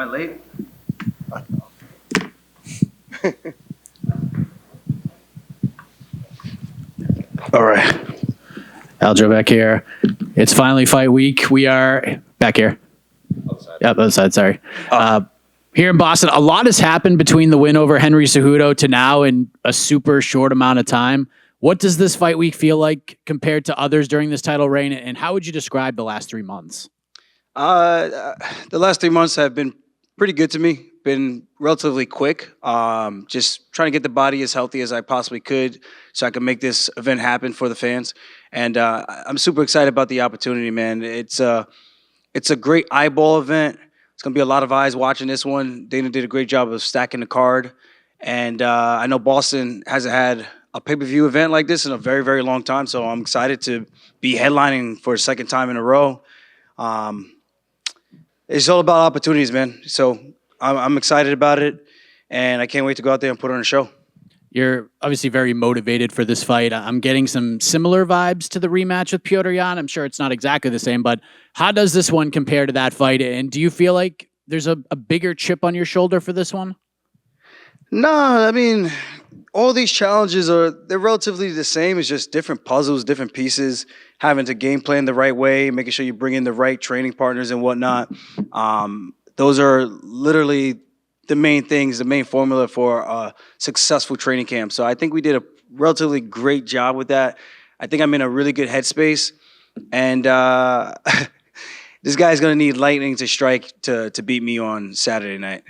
I late? All right. Aljo back here. It's finally fight week. We are back here. Outside. Yep, outside, sorry. Here in Boston, a lot has happened between the win over Henry Cejudo to now in a super short amount of time. What does this fight week feel like compared to others during this title reign, and how would you describe the last 3 months? The last 3 months have been pretty good to me. Been relatively quick. Just trying to get the body as healthy as I possibly could so I can make this event happen for the fans. And I'm super excited about the opportunity, man. It's a great eyeball event. It's going to be a lot of eyes watching this one. Dana did a great job of stacking the card. And I know Boston hasn't had a pay-per-view event like this in a very, very long time. So I'm excited to be headlining for a second time in a row. It's all about opportunities, man. So I'm excited about it, and I can't wait to go out there and put on a show. You're obviously very motivated for this fight. I'm getting some similar vibes to the rematch with Petr Yan. I'm sure it's not exactly the same, but how does this one compare to that fight? And do you feel like there's a bigger chip on your shoulder for this one? No, I mean, all these challenges they're relatively the same. It's just different puzzles, different pieces, having to game plan the right way, making sure you bring in the right training partners and whatnot. Those are literally the main things, the main formula for a successful training camp. So I think we did a relatively great job with that. I think I'm in a really good headspace. And this guy's going to need lightning to strike to beat me on Saturday night.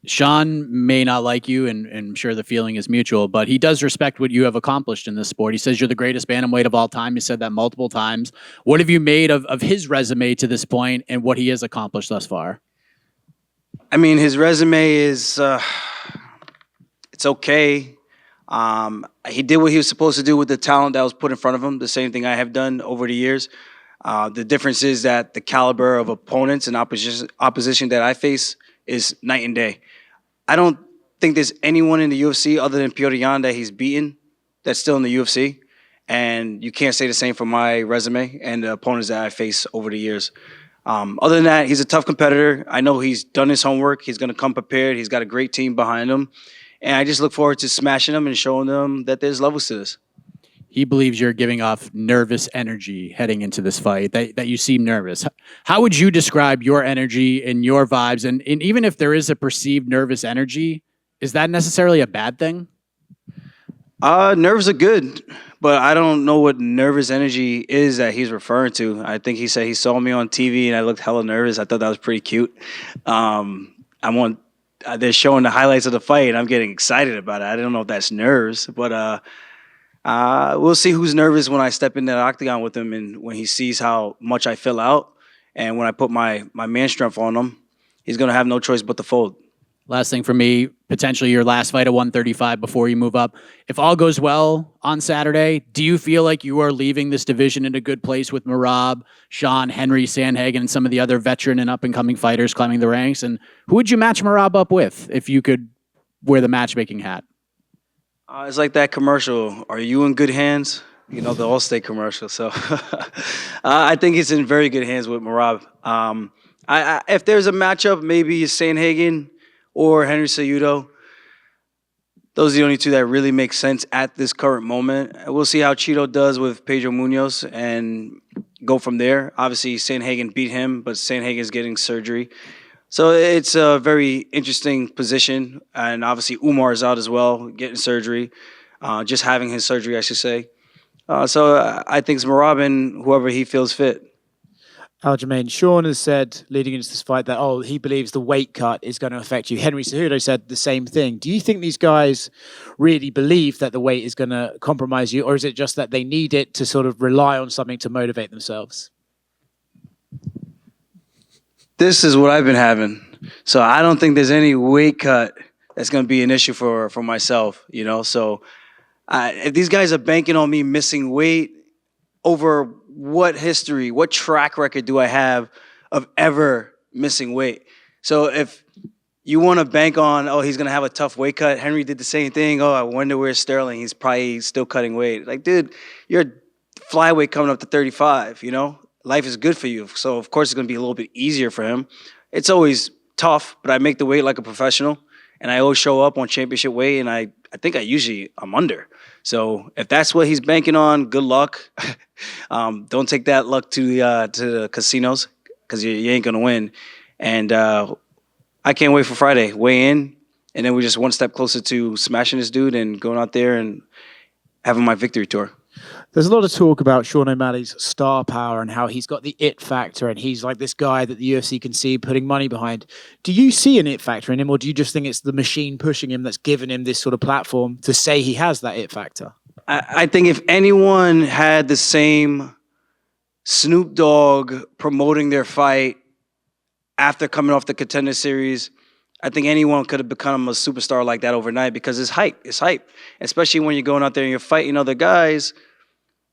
Sean may not like you, and I'm sure the feeling is mutual, but he does respect what you have accomplished in this sport. He says you're the greatest bantamweight of all time. He said that multiple times. What have you made of his resume to this point and what he has accomplished thus far? I mean, his resume is, it's okay. He did what he was supposed to do with the talent that was put in front of him, the same thing I have done over the years. The difference is that the caliber of opponents and opposition that I face is night and day. I don't think there's anyone in the UFC other than Petr Yan that he's beaten that's still in the UFC. And you can't say the same for my resume and the opponents that I face over the years. Other than that, he's a tough competitor. I know he's done his homework. He's going to come prepared. He's got a great team behind him. And I just look forward to smashing them and showing them that there's levels to this. He believes you're giving off nervous energy heading into this fight, that you seem nervous. How would you describe your energy and your vibes? And even if there is a perceived nervous energy, is that necessarily a bad thing? Nerves are good, but I don't know what nervous energy is that he's referring to. I think he said he saw me on TV and I looked hella nervous. I thought that was pretty cute. They're showing the highlights of the fight and I'm getting excited about it. I don't know if that's nerves, but we'll see who's nervous when I step in that octagon with him and when he sees how much I fill out. And when I put my man strength on him, he's going to have no choice but to fold. Last thing for me, potentially your last fight at 135 before you move up. If all goes well on Saturday, do you feel like you are leaving this division in a good place with Merab, Sean, Henry, Sandhagen, and some of the other veteran and up-and-coming fighters climbing the ranks? And who would you match Merab up with if you could wear the matchmaking hat? It's like that commercial, "Are you in good hands?" You know, the Allstate commercial. So I think it's in very good hands with Merab. If there's a matchup, maybe Sandhagen or Henry Cejudo. Those are the only two that really make sense at this current moment. We'll see how Cheeto does with Pedro Munoz and go from there. Obviously, Sandhagen beat him, but Sandhagen's getting surgery. So it's a very interesting position. And obviously, Umar is out as well, getting surgery. Just having his surgery, I should say. So I think it's Merab and whoever he feels fit. Aljamain, Sean has said leading into this fight that, he believes the weight cut is going to affect you. Henry Cejudo said the same thing. Do you think these guys really believe that the weight is going to compromise you, or is it just that they need it to sort of rely on something to motivate themselves? This is what I've been having. So I don't think there's any weight cut that's going to be an issue for myself, you know? So if these guys are banking on me missing weight, over what history, what track record do I have of ever missing weight? So if you want to bank on, he's going to have a tough weight cut. Henry did the same thing. I wonder where's Sterling. He's probably still cutting weight. Like, dude, you're flyweight coming up to 35, you know? Life is good for you. So, of course, it's going to be a little bit easier for him. It's always tough, but I make the weight like a professional, and I always show up on championship weight, and I think I'm under. So if that's what he's banking on, good luck. Don't take that luck to the casinos because you ain't gonna win. And I can't wait for Friday. Weigh in, and then we're just one step closer to smashing this dude and going out there and having my victory tour. There's a lot of talk about Sean O'Malley's star power and how he's got the it factor and he's like this guy that the UFC can see putting money behind. Do you see an it factor in him, or do you just think it's the machine pushing him that's given him this sort of platform to say he has that it factor? I think if anyone had the same Snoop Dogg promoting their fight after coming off the Contender Series, I think anyone could have become a superstar like that overnight because it's hype. It's hype, especially when you're going out there and you're fighting other guys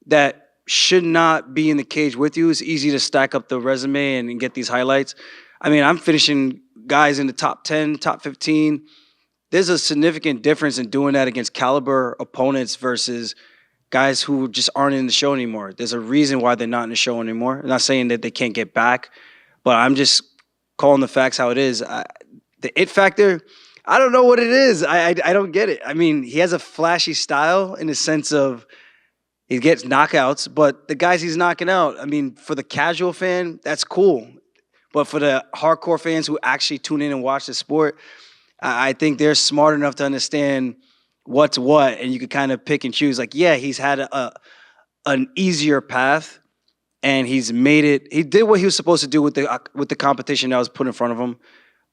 that should not be in the cage with you. It's easy to stack up the resume and get these highlights. I mean, I'm finishing guys in the top 10, top 15. There's a significant difference in doing that against caliber opponents versus guys who just aren't in the show anymore. There's a reason why they're not in the show anymore. I'm not saying that they can't get back, but I'm just calling the facts how it is. The it factor, I don't know what it is. I don't get it. I mean, he has a flashy style in the sense of he gets knockouts, but the guys he's knocking out, I mean, for the casual fan, that's cool. But for the hardcore fans who actually tune in and watch the sport, I think they're smart enough to understand what's what, and you can kind of pick and choose. Like, yeah, he's had an easier path, and he's made it. He did what he was supposed to do with the competition that was put in front of him.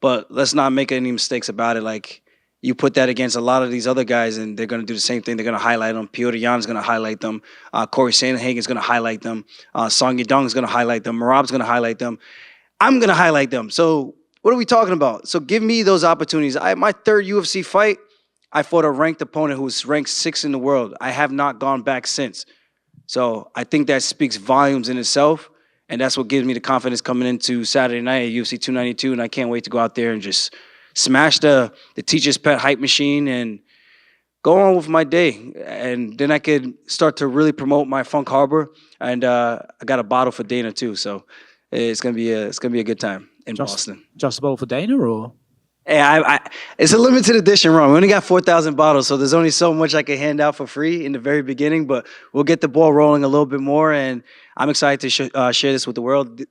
But let's not make any mistakes about it. Like, you put that against a lot of these other guys, and they're going to do the same thing. They're going to highlight them. Petr Yan's going to highlight them. Corey Sandhagen's going to highlight them. Song Yadong's going to highlight them. Merab's going to highlight them. I'm going to highlight them. So what are we talking about? So give me those opportunities. My third UFC fight, I fought a ranked opponent who was ranked 6th in the world. I have not gone back since. So I think that speaks volumes in itself. And that's what gives me the confidence coming into Saturday night at UFC 292. And I can't wait to go out there and just smash the teacher's pet hype machine and go on with my day. And then I could start to really promote my Funk Harbor. And I got a bottle for Dana too. So it's gonna be a good time in Boston. Just a bottle for Dana, or? Yeah, it's a limited edition rum. We only got 4,000 bottles, so there's only so much I can hand out for free in the very beginning. But we'll get the ball rolling a little bit more, and I'm excited to share this with the world.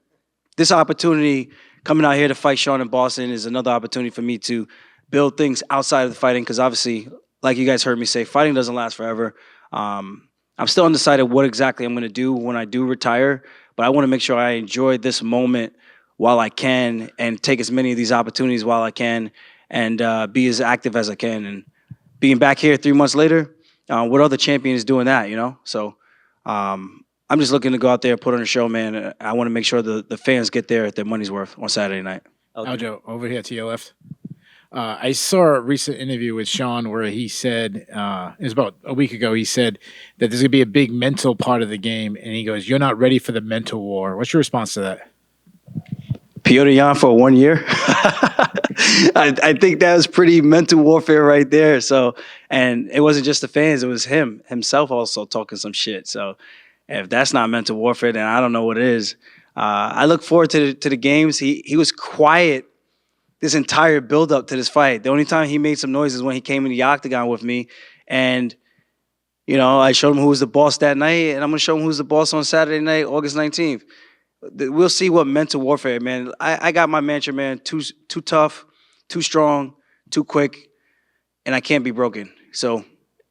This opportunity coming out here to fight Sean in Boston is another opportunity for me to build things outside of the fighting, because obviously, like you guys heard me say, fighting doesn't last forever. I'm still undecided what exactly I'm going to do when I do retire, but I want to make sure I enjoy this moment while I can and take as many of these opportunities while I can and be as active as I can. And being back here 3 months later, what other champion is doing that, you know? So I'm just looking to go out there, put on a show, man. I want to make sure the fans get their money's worth on Saturday night. Aljo, over here to your left. I saw a recent interview with Sean where he said, it was about a week ago, he said that there's going to be a big mental part of the game. And he goes, you're not ready for the mental war. What's your response to that? Petr Yan for 1 year. I think that was pretty mental warfare right there. So, and it wasn't just the fans, it was himself also talking some shit. So if that's not mental warfare, then I don't know what it is. I look forward to the games. He was quiet this entire build-up to this fight. The only time he made some noise is when he came in the octagon with me. And, you know, I showed him who was the boss that night, and I'm going to show him who's the boss on Saturday night, August 19th. We'll see what mental warfare, man. I got my mantra, man. Too tough, too strong, too quick, and I can't be broken. So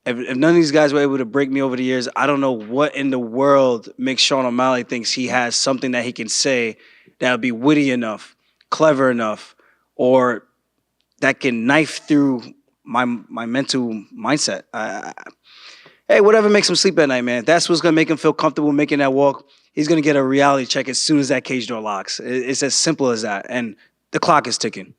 if none of these guys were able to break me over the years, I don't know what in the world makes Sean O'Malley thinks he has something that he can say that would be witty enough, clever enough, or that can knife through my mental mindset. Hey, whatever makes him sleep at night, man. That's what's going to make him feel comfortable making that walk. He's going to get a reality check as soon as that cage door locks. It's as simple as that. And the clock is ticking.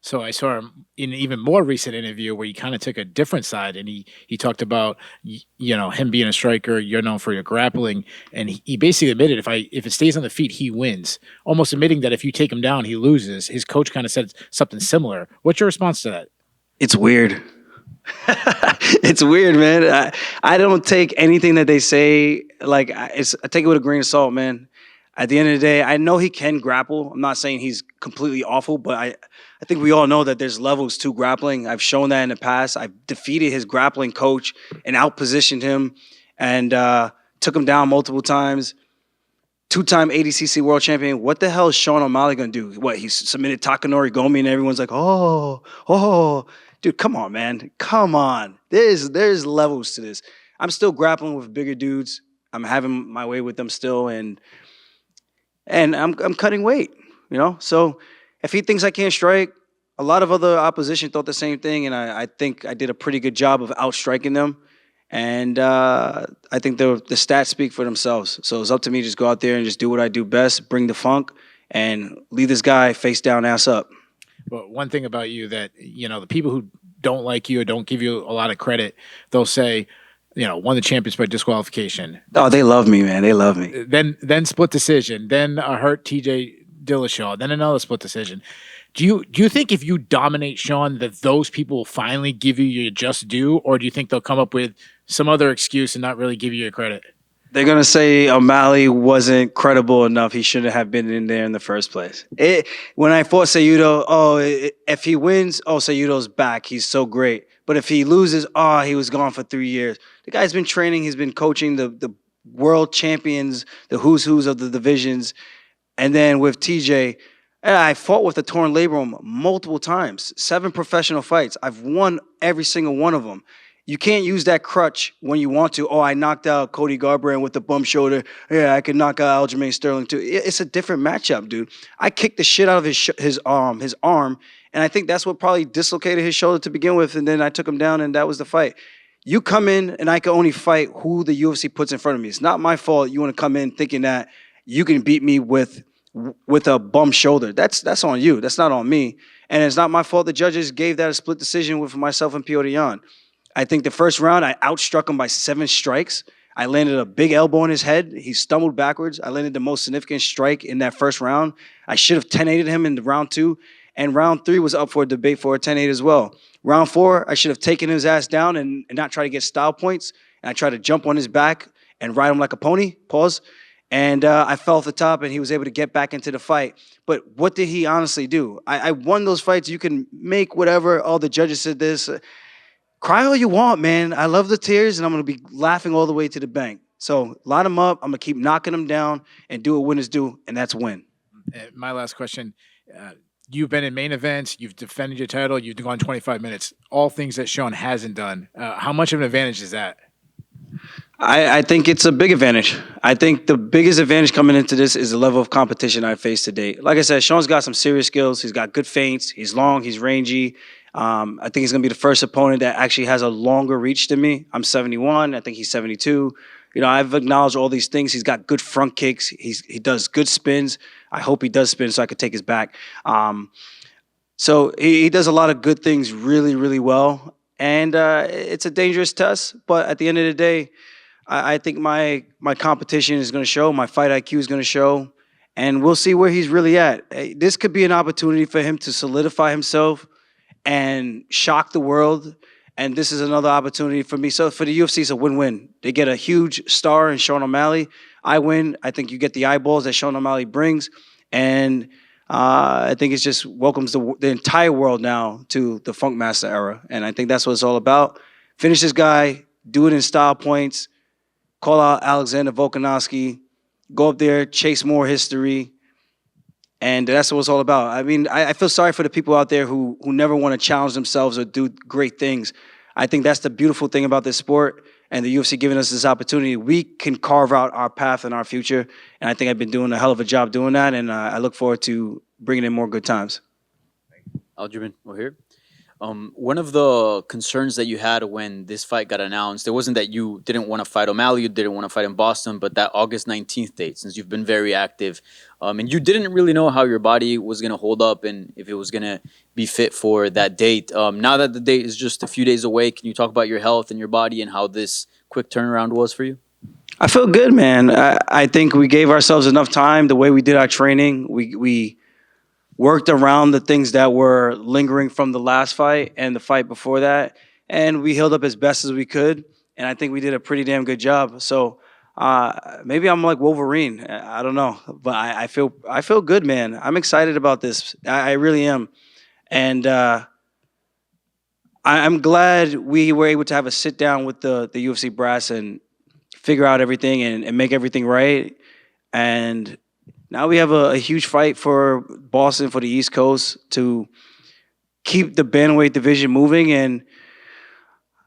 So I saw him in an even more recent interview where he kind of took a different side, and he talked about, you know, him being a striker, you're known for your grappling, and he basically admitted if it stays on the feet, he wins, almost admitting that if you take him down, he loses. His coach kind of said something similar. What's your response to that? It's weird. It's weird, man. I don't take anything that they say like I take it with a grain of salt, man. At the end of the day, I know he can grapple. I'm not saying he's completely awful, but I think we all know that there's levels to grappling. I've shown that in the past. I've defeated his grappling coach and outpositioned him and took him down multiple times. 2-time ADCC world champion. What the hell is Sean O'Malley going to do? What, he submitted Takanori Gomi and everyone's like, oh. Dude, come on, man. Come on. There's levels to this. I'm still grappling with bigger dudes. I'm having my way with them still, and I'm cutting weight, you know? So if he thinks I can't strike, a lot of other opposition thought the same thing, and I think I did a pretty good job of outstriking them. And I think the stats speak for themselves. So it's up to me to just go out there and just do what I do best, bring the funk, and leave this guy face down, ass up. But one thing about you that, you know, the people who don't like you or don't give you a lot of credit, they'll say, you know, won the champions by disqualification. Oh, they love me, man. They love me. Then split decision. Then hurt TJ Dillashaw. Then another split decision. Do you think if you dominate Sean that those people will finally give you your just due, or do you think they'll come up with some other excuse and not really give you your credit? They're going to say O'Malley wasn't credible enough. He shouldn't have been in there in the first place. When I fought Cejudo, if he wins, Cejudo's back. He's so great. But if he loses, he was gone for 3 years. The guy's been training. He's been coaching the world champions, the who's of the divisions. And then with TJ, I fought with a torn labrum multiple times, 7 professional fights. I've won every single one of them. You can't use that crutch when you want to. I knocked out Cody Garbrandt with the bum shoulder. Yeah, I could knock out Aljamain Sterling too. It's a different matchup, dude. I kicked the shit out of his arm, and I think that's what probably dislocated his shoulder to begin with, and then I took him down, and that was the fight. You come in, and I can only fight who the UFC puts in front of me. It's not my fault you want to come in thinking that you can beat me with a bum shoulder. That's on you. That's not on me. And it's not my fault the judges gave that a split decision with myself and Piotr Jan. I think the first round, I outstruck him by 7 strikes. I landed a big elbow in his head. He stumbled backwards. I landed the most significant strike in that first round. I should have 10-8'd him in the round 2. And round 3 was up for a debate for a 10-8 as well. Round 4, I should have taken his ass down and not try to get style points. And I tried to jump on his back and ride him like a pony. Pause. And I fell off the top, and he was able to get back into the fight. But what did he honestly do? I won those fights. You can make whatever. The judges said this. Cry all you want, man. I love the tears, and I'm going to be laughing all the way to the bank. So line them up. I'm going to keep knocking them down and do what winners do, and that's win. My last question. You've been in main events. You've defended your title. You've gone 25 minutes. All things that Sean hasn't done. How much of an advantage is that? I think it's a big advantage. I think the biggest advantage coming into this is the level of competition I faced to date. Like I said, Sean's got some serious skills. He's got good feints. He's long. He's rangy. I think he's going to be the first opponent that actually has a longer reach than me. I'm 71. I think he's 72. You know, I've acknowledged all these things. He's got good front kicks. He does good spins. I hope he does spin so I could take his back. So he does a lot of good things really, really well. And it's a dangerous test. But at the end of the day, I think my competition is going to show. My fight IQ is going to show. And we'll see where he's really at. This could be an opportunity for him to solidify himself and shock the world. And this is another opportunity for me. So for the UFC, it's a win-win. They get a huge star in Sean O'Malley. I win. I think you get the eyeballs that Sean O'Malley brings. And I think it just welcomes the entire world now to the Funk Master era. And I think that's what it's all about. Finish this guy, do it in style points, call out Alexander Volkanovski, go up there, chase more history. And that's what it's all about. I mean, I feel sorry for the people out there who never want to challenge themselves or do great things. I think that's the beautiful thing about this sport and the UFC giving us this opportunity. We can carve out our path and our future. And I think I've been doing a hell of a job doing that. And I look forward to bringing in more good times. Aljamain, we're here. One of the concerns that you had when this fight got announced, it wasn't that you didn't want to fight O'Malley, you didn't want to fight in Boston, but that August 19th date, since you've been very active, and you didn't really know how your body was going to hold up and if it was going to be fit for that date. Now that the date is just a few days away, can you talk about your health and your body and how this quick turnaround was for you? I feel good, man. I think we gave ourselves enough time. The way we did our training, we worked around the things that were lingering from the last fight and the fight before that, and we healed up as best as we could, and I think we did a pretty damn good job. So maybe I'm like Wolverine. I don't know, but I feel good, man. I'm excited about this. I really am. And I'm glad we were able to have a sit down with the UFC brass and figure out everything and make everything right. And now we have a huge fight for Boston, for the East Coast, to keep the bantamweight division moving. And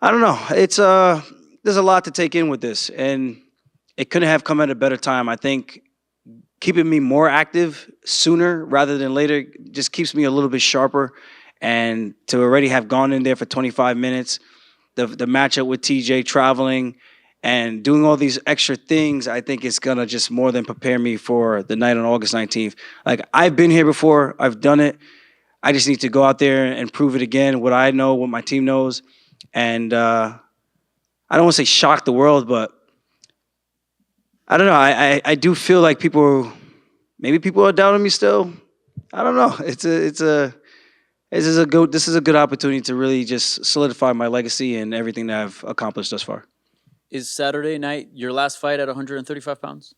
I don't know. It's there's a lot to take in with this, and it couldn't have come at a better time. I think keeping me more active sooner rather than later just keeps me a little bit sharper. And to already have gone in there for 25 minutes, the matchup with TJ, traveling and doing all these extra things, I think it's gonna just more than prepare me for the night on August 19th. Like, I've been here before, I've done it. I just need to go out there and prove it again, what I know, what my team knows. And I don't want to say shock the world, but I don't know. I do feel like maybe people are doubting me still. I don't know. This is a good opportunity to really just solidify my legacy and everything that I've accomplished thus far. Is Saturday night your last fight at 135 pounds?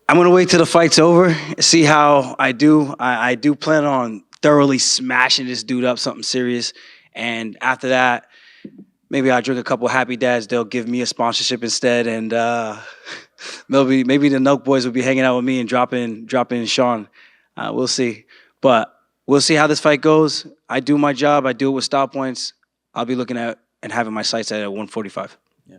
I'm gonna wait till the fight's over, see how I do. I do plan on thoroughly smashing this dude up, something serious, and after that, maybe I'll drink a couple Happy Dads. They'll give me a sponsorship instead, and maybe the Noke boys will be hanging out with me and dropping Sean. We'll see, but we'll see how this fight goes. I do my job. I do it with style points. I'll be looking at and having my sights at 145. Yeah.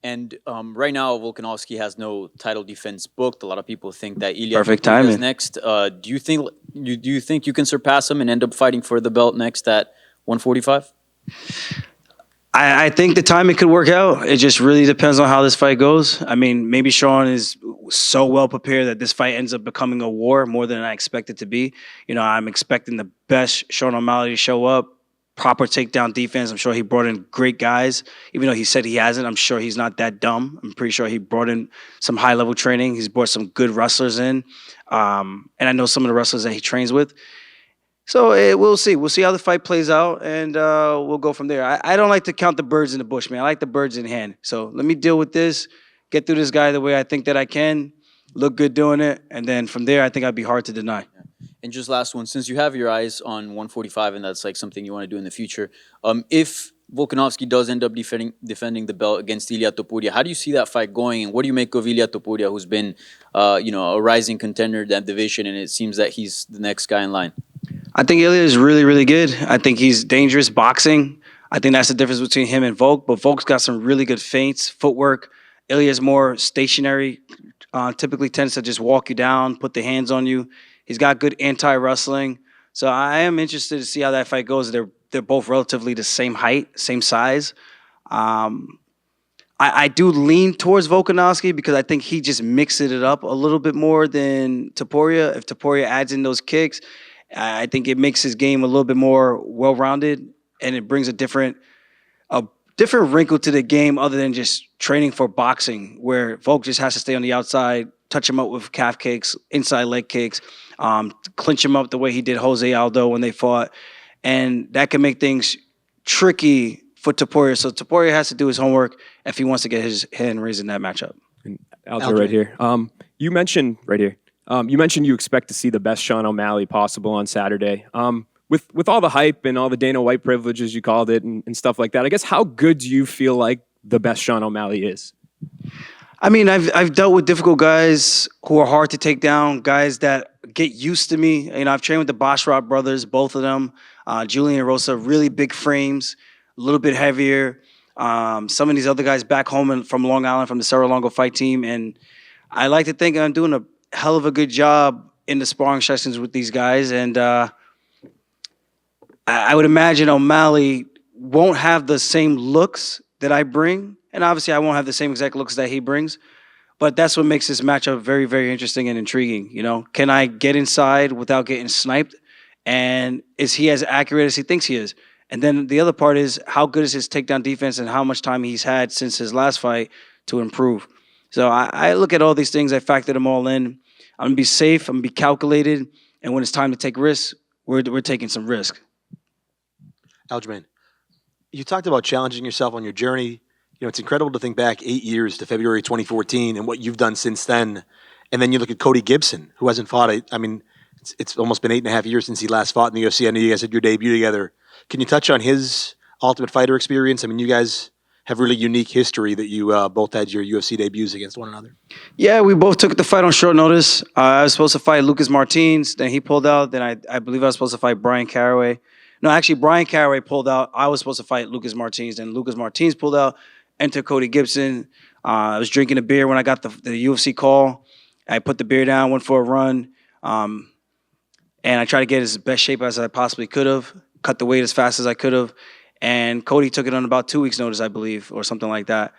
And right now, Volkanovski has no title defense booked. A lot of people think that Ilya Perfect Topuria is timing. next. Do you think you can surpass him and end up fighting for the belt next at 145? I think the timing could work out. It just really depends on how this fight goes. I mean, maybe Sean is so well prepared that this fight ends up becoming a war more than I expect it to be. You know, I'm expecting the best Sean O'Malley to show up, proper takedown defense. I'm sure he brought in great guys. Even though he said he hasn't, I'm sure he's not that dumb. I'm pretty sure he brought in some high-level training. He's brought some good wrestlers in. And I know some of the wrestlers that he trains with. So we'll see. We'll see how the fight plays out, and we'll go from there. I don't like to count the birds in the bush, man. I like the birds in hand. So let me deal with this, get through this guy the way I think that I can, look good doing it, and then from there, I think I'd be hard to deny. And just last one, since you have your eyes on 145 and that's like something you want to do in the future, if Volkanovski does end up defending the belt against Ilya Topuria, how do you see that fight going, and what do you make of Ilya Topuria, who's been a rising contender in that division, and it seems that he's the next guy in line? I think Ilya is really, really good. I think he's dangerous boxing. I think that's the difference between him and Volk. But Volk's got some really good feints, footwork. Ilya's more stationary, typically tends to just walk you down, put the hands on you. He's got good anti-wrestling. So I am interested to see how that fight goes. They're both relatively the same height, same size. I do lean towards Volkanovski because I think he just mixes it up a little bit more than Topuria. If Topuria adds in those kicks, I think it makes his game a little bit more well-rounded, and it brings a different wrinkle to the game other than just training for boxing, where Volk just has to stay on the outside, touch him up with calf kicks, inside leg kicks, clinch him up the way he did Jose Aldo when they fought, and that can make things tricky for Topuria. So Topuria has to do his homework if he wants to get his hand raised in that matchup. Aljo right here. You mentioned right here. You mentioned you expect to see the best Sean O'Malley possible on Saturday. With all the hype and all the Dana White privileges, you called it, and stuff like that, I guess how good do you feel like the best Sean O'Malley is? I mean, I've dealt with difficult guys who are hard to take down, guys that get used to me. You know, I've trained with the Basharat brothers, both of them. Julian and Rosa, really big frames, a little bit heavier. Some of these other guys back home from Long Island, from the Cerro Longo fight team, and I like to think I'm doing a hell of a good job in the sparring sessions with these guys, and I would imagine O'Malley won't have the same looks that I bring, and obviously I won't have the same exact looks that he brings, but that's what makes this matchup very, very interesting and intriguing. You know, can I get inside without getting sniped, and is he as accurate as he thinks he is? And then the other part is, how good is his takedown defense and how much time he's had since his last fight to improve? So I look at all these things, I factor them all in. I'm gonna be safe, I'm gonna be calculated, and when it's time to take risks, we're taking some risk. Aljamain, you talked about challenging yourself on your journey. You know, it's incredible to think back 8 years to February 2014 and what you've done since then. And then you look at Cody Gibson, who hasn't fought, It's almost been 8.5 years since he last fought in the UFC. I know you guys had your debut together. Can you touch on his Ultimate Fighter experience? I mean, you guys have really unique history that you both had your UFC debuts against one another. Yeah, we both took the fight on short notice. I was supposed to fight Lucas Martins, then he pulled out. Then I believe I was supposed to fight Brian Caraway. No, actually, Brian Caraway pulled out. I was supposed to fight Lucas Martins. Then Lucas Martins pulled out. Enter Cody Gibson. I was drinking a beer when I got the UFC call. I put the beer down, went for a run, and I tried to get as best shape as I possibly could have, cut the weight as fast as I could have. And Cody took it on about 2 weeks' notice, I believe, or something like that.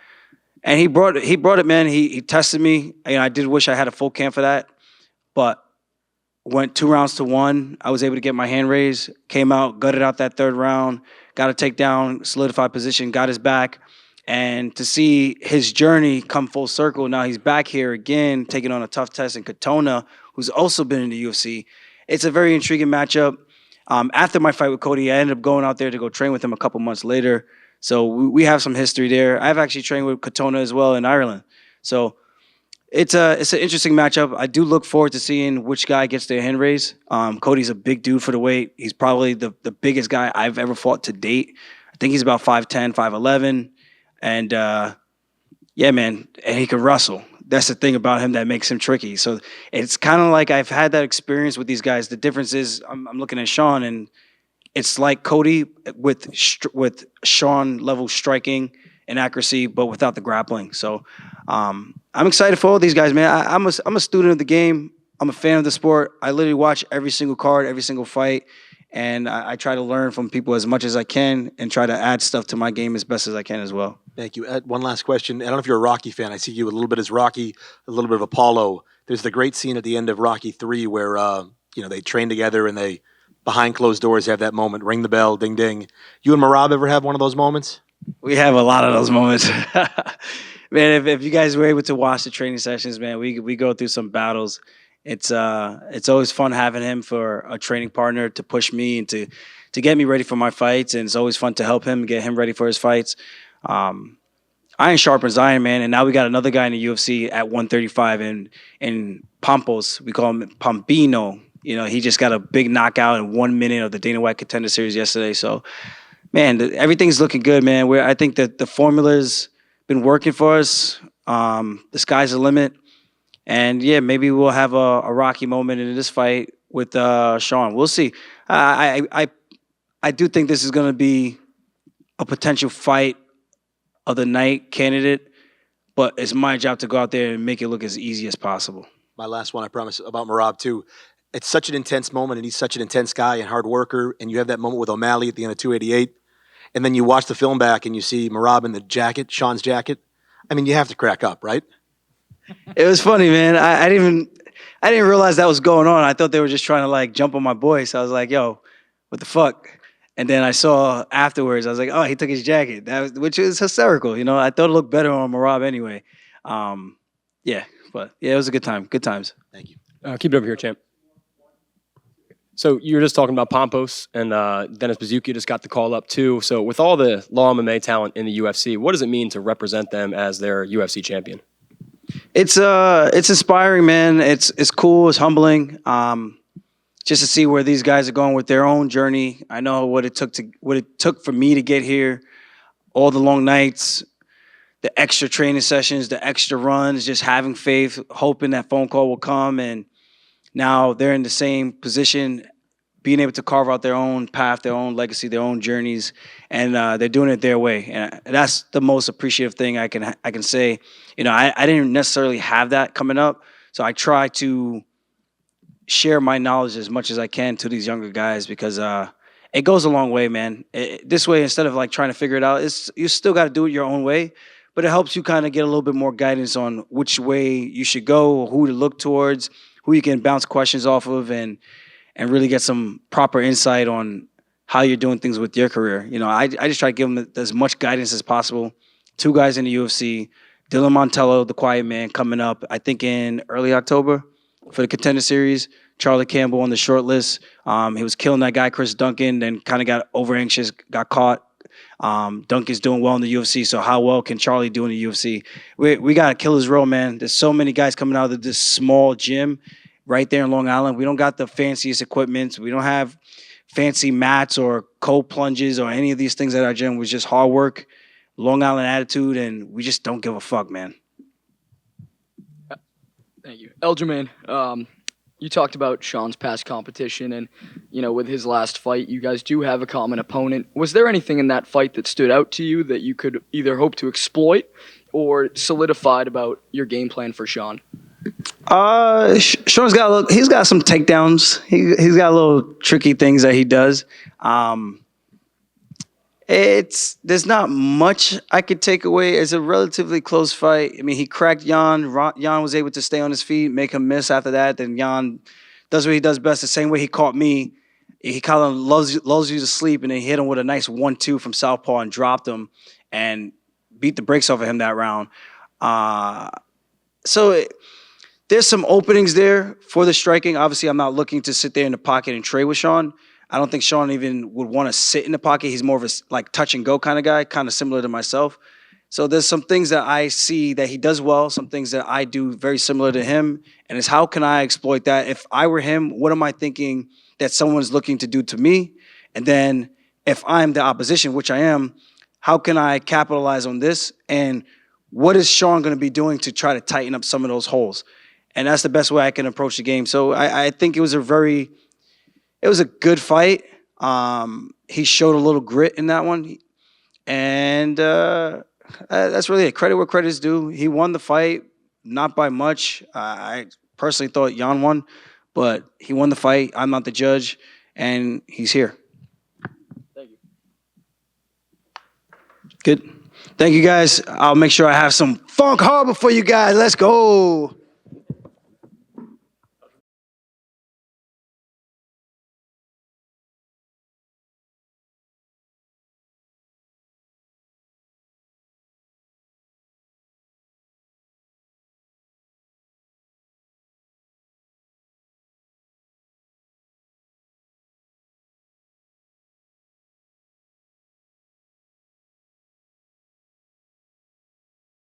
And he brought it, man. He tested me. I did wish I had a full camp for that, but went 2 rounds to 1. I was able to get my hand raised, came out, gutted out that 3rd round, got a takedown, solidified position, got his back. And to see his journey come full circle, now he's back here again, taking on a tough test in Katona, who's also been in the UFC. It's a very intriguing matchup. After my fight with Cody, I ended up going out there to go train with him a couple months later. So we have some history there. I've actually trained with Katona as well in Ireland. So it's an interesting matchup. I do look forward to seeing which guy gets their hand raise. Cody's a big dude for the weight. He's probably the biggest guy I've ever fought to date. I think he's about 5'10", 5'11". And, yeah, man, and he can wrestle. That's the thing about him that makes him tricky. So it's kind of like I've had that experience with these guys. The difference is I'm looking at Sean, and it's like Cody with Sean level striking and accuracy, but without the grappling. So I'm excited for all these guys, man. I'm a student of the game. I'm a fan of the sport. I literally watch every single card, every single fight. And I try to learn from people as much as I can and try to add stuff to my game as best as I can as well. Thank you. One last question. I don't know if you're a Rocky fan. I see you a little bit as Rocky, a little bit of Apollo. There's the great scene at the end of Rocky 3 where they train together and they, behind closed doors, have that moment, ring the bell, ding, ding. You and Merab ever have one of those moments? We have a lot of those moments. Man, if you guys were able to watch the training sessions, man, we go through some battles. It's always fun having him for a training partner to push me and to get me ready for my fights, and it's always fun to help him get him ready for his fights. Iron sharpens iron, man, and now we got another guy in the UFC at 135 in Pampos. We call him Pampino. He just got a big knockout in 1 minute of the Dana White Contender Series yesterday. So, man, everything's looking good, man. I think that the formula's been working for us. The sky's the limit. And, yeah, maybe we'll have a Rocky moment in this fight with Sean. We'll see. I do think this is going to be a potential fight of the night candidate, but it's my job to go out there and make it look as easy as possible. My last one, I promise, about Merab, too. It's such an intense moment, and he's such an intense guy and hard worker, and you have that moment with O'Malley at the end of 288, and then you watch the film back and you see Merab in the jacket, Sean's jacket. I mean, you have to crack up, right? It was funny, man. I didn't realize that was going on. I thought they were just trying to jump on my boy. So I was like, "Yo, what the fuck?" And then I saw afterwards. I was like, "Oh, he took his jacket," which is hysterical. I thought it looked better on Merab anyway. Yeah, but yeah, it was a good time. Good times. Thank you. Keep it over here, champ. So you were just talking about Pampos, and Dennis Bazuki just got the call up too. So with all the Law MMA talent in the UFC, what does it mean to represent them as their UFC champion? It's inspiring, man. It's cool. It's humbling. Just to see where these guys are going with their own journey. I know what it took for me to get here. All the long nights, the extra training sessions, the extra runs, just having faith, hoping that phone call will come. And now they're in the same position, being able to carve out their own path, their own legacy, their own journeys, and they're doing it their way. And that's the most appreciative thing I can say. I didn't necessarily have that coming up, so I try to share my knowledge as much as I can to these younger guys because it goes a long way, man. This way, instead of trying to figure it out, you still got to do it your own way, but it helps you kind of get a little bit more guidance on which way you should go, who to look towards, who you can bounce questions off of, and really get some proper insight on how you're doing things with your career. I just try to give them as much guidance as possible. 2 guys in the UFC, Dylan Montello, the quiet man, coming up, I think in early October for the Contender Series. Charlie Campbell on the short list. He was killing that guy, Chris Duncan, then kind of got over anxious, got caught. Duncan's doing well in the UFC, so how well can Charlie do in the UFC? We got to kill his row, man. There's so many guys coming out of this small gym. right there in Long Island. We don't got the fanciest equipment. We don't have fancy mats or cold plunges or any of these things at our gym. It was just hard work, Long Island attitude, and we just don't give a fuck, man. Thank you. Aljamain, you talked about Sean's past competition and, with his last fight, you guys do have a common opponent. Was there anything in that fight that stood out to you that you could either hope to exploit or solidified about your game plan for Sean? Sean's he's got some takedowns. He's got little tricky things that he does. There's not much I could take away. It's a relatively close fight. I mean, he cracked Jan. Jan was able to stay on his feet, make him miss after that. Then Jan does what he does best. The same way he caught me. He kind of lulls you to sleep, and then he hit him with a nice 1-2 from southpaw and dropped him and beat the brakes off of him that round. There's some openings there for the striking. Obviously, I'm not looking to sit there in the pocket and trade with Sean. I don't think Sean even would want to sit in the pocket. He's more of a touch and go kind of guy, kind of similar to myself. So there's some things that I see that he does well, some things that I do very similar to him. And it's how can I exploit that? If I were him, what am I thinking that someone's looking to do to me? And then if I'm the opposition, which I am, how can I capitalize on this? And what is Sean going to be doing to try to tighten up some of those holes? And that's the best way I can approach the game. So I think it was a good fight. He showed a little grit in that one. And that's really it. Credit where credit is due. He won the fight, not by much. I personally thought Jan won, but he won the fight. I'm not the judge, and he's here. Thank you. Good. Thank you, guys. I'll make sure I have some Funk Harbor for you guys. Let's go.